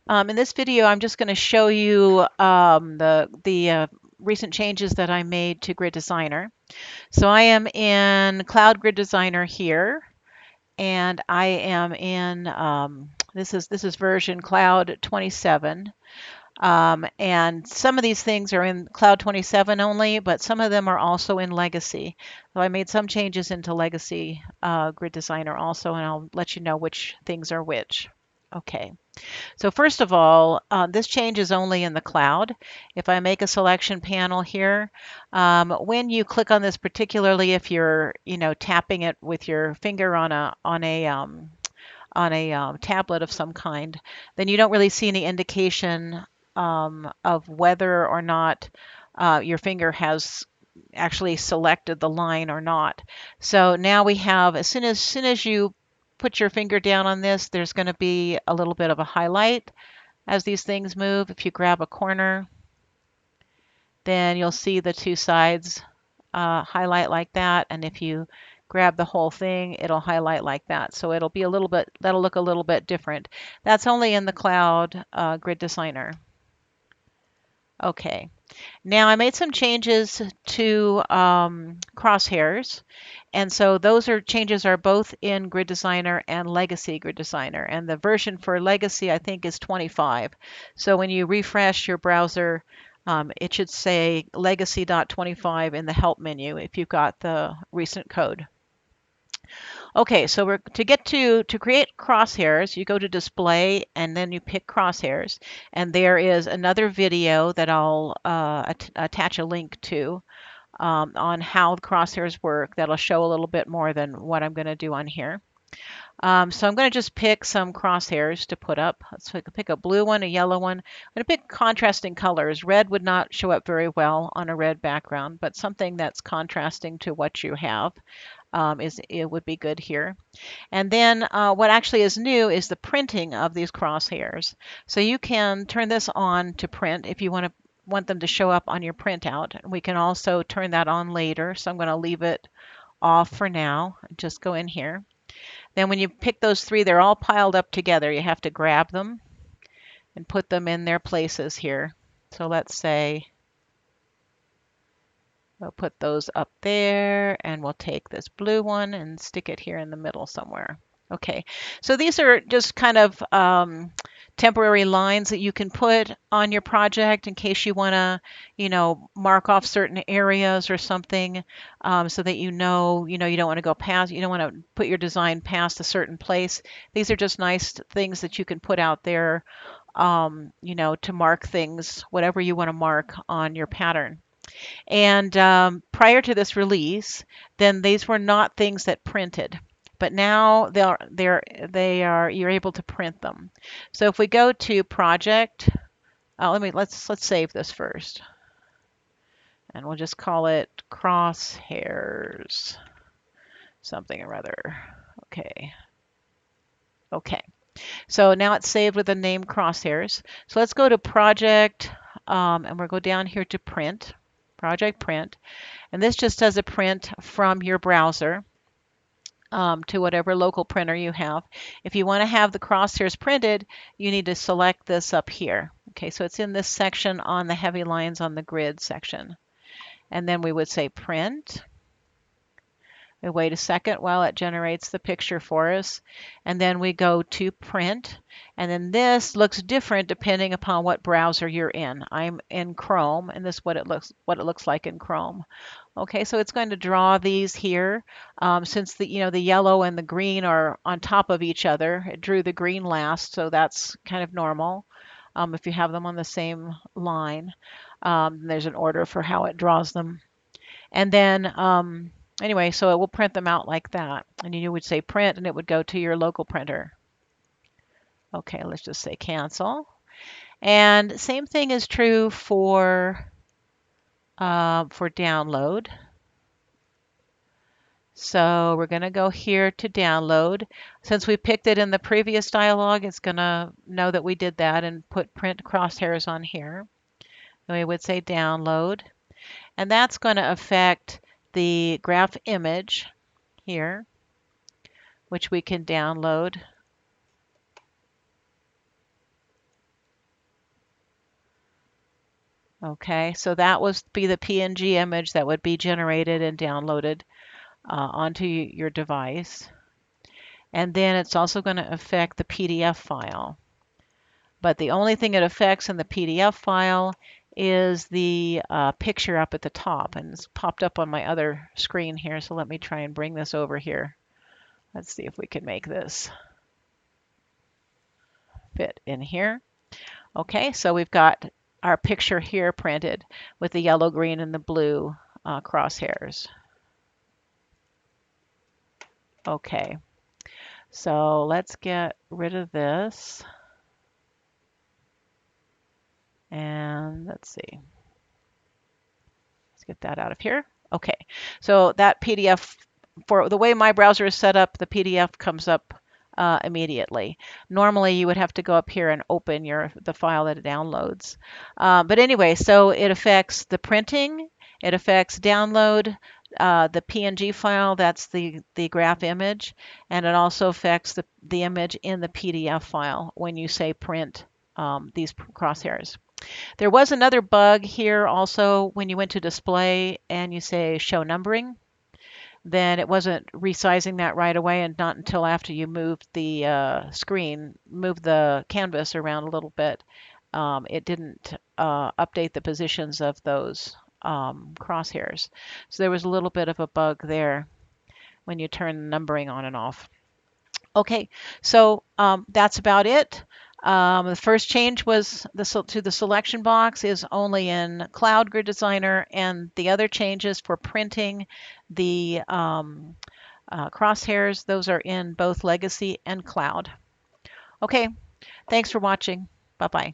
In this video, I'm just going to show you the recent changes that I made to Grid Designer. So I am in Cloud Grid Designer here, and I am in this is version Cloud.27. And some of these things are in Cloud.27 only, but some of them are also in Legacy. So I made some changes into Legacy Grid Designer also, and I'll let you know which things are which. Okay. So first of all, this change is only in the cloud. If I make a selection panel here, when you click on this, particularly if you're, tapping it with your finger on a tablet of some kind, then you don't really see any indication of whether or not your finger has actually selected the line or not. So now we have, as soon as you put your finger down on this, there's going to be a little bit of a highlight as these things move. If you grab a corner, then you'll see the two sides highlight like that. And if you grab the whole thing, it'll highlight like that. So it'll be a little bit, that'll look a little bit different. That's only in the Cloud Grid Designer. Okay. Now I made some changes to Crosshairs, and so those changes are both in Grid Designer and Legacy Grid Designer. And the version for Legacy, I think, is 25. So when you refresh your browser, it should say Legacy.25 in the help menu if you've got the recent code. Okay, so to create crosshairs, you go to display and then you pick crosshairs, and there is another video that I'll attach a link to on how the crosshairs work. That'll show a little bit more than what I'm going to do on here. So I'm going to just pick some crosshairs to put up. Let's pick a blue one, a yellow one. I'm going to pick contrasting colors. Red would not show up very well on a red background, but something that's contrasting to what you have it would be good here. And then what actually is new is the printing of these crosshairs. So you can turn this on to print if you want them to show up on your printout. We can also turn that on later. So I'm going to leave it off for now. Just go in here. Then when you pick those three, they're all piled up together. You have to grab them and put them in their places here. So let's say we'll put those up there, and we'll take this blue one and stick it here in the middle somewhere. Okay, so these are just kind of temporary lines that you can put on your project in case you want to, mark off certain areas or something, so that you don't want to go past, you don't want to put your design past a certain place. These are just nice things that you can put out there, to mark things, whatever you want to mark on your pattern. And prior to this release, then these were not things that printed, but now you're able to print them. So if we go to project, let's save this first, and we'll just call it crosshairs, something or other. Okay. Okay. So now it's saved with the name crosshairs. So let's go to project, and we'll go down here to print, project print. And this just does a print from your browser to whatever local printer you have. If you want to have the crosshairs printed, you need to select this up here. Okay, so it's in this section on the heavy lines on the grid section. And then we would say print. We wait a second while it generates the picture for us. And then we go to print. And then this looks different depending upon what browser you're in. I'm in Chrome, and this is what it looks like in Chrome. Okay, so it's going to draw these here. Since the yellow and the green are on top of each other, it drew the green last, so that's kind of normal. If you have them on the same line, there's an order for how it draws them. And then anyway, so it will print them out like that. And you would say print, and it would go to your local printer. Okay, let's just say cancel. And same thing is true for download. So we're going to go here to download. Since we picked it in the previous dialog, it's going to know that we did that and put print crosshairs on here. Then we would say download. And that's going to affect the graph image here, which we can download. Okay, so that would be the PNG image that would be generated and downloaded onto your device. And then it's also going to affect the PDF file. But the only thing it affects in the PDF file is the picture up at the top. And it's popped up on my other screen here. So let me try and bring this over here. Let's see if we can make this fit in here. Okay, so we've got our picture here printed with the yellow, green, and the blue crosshairs. Okay, so let's get rid of this. And let's see. Let's get that out of here. Okay, so that PDF, for the way my browser is set up, the PDF comes up immediately. Normally, you would have to go up here and open the file that it downloads. But anyway, so it affects the printing, it affects download, the PNG file, that's the graph image, and it also affects the image in the PDF file when you say print these crosshairs. There was another bug here also when you went to display and you say show numbering, then it wasn't resizing that right away, and not until after you moved the moved the canvas around a little bit, it didn't update the positions of those crosshairs. So there was a little bit of a bug there when you turn the numbering on and off. Okay, so that's about it. The first change was to the selection box is only in Cloud Grid Designer, and the other changes for printing the crosshairs, those are in both Legacy and Cloud. Okay, thanks for watching. Bye-bye.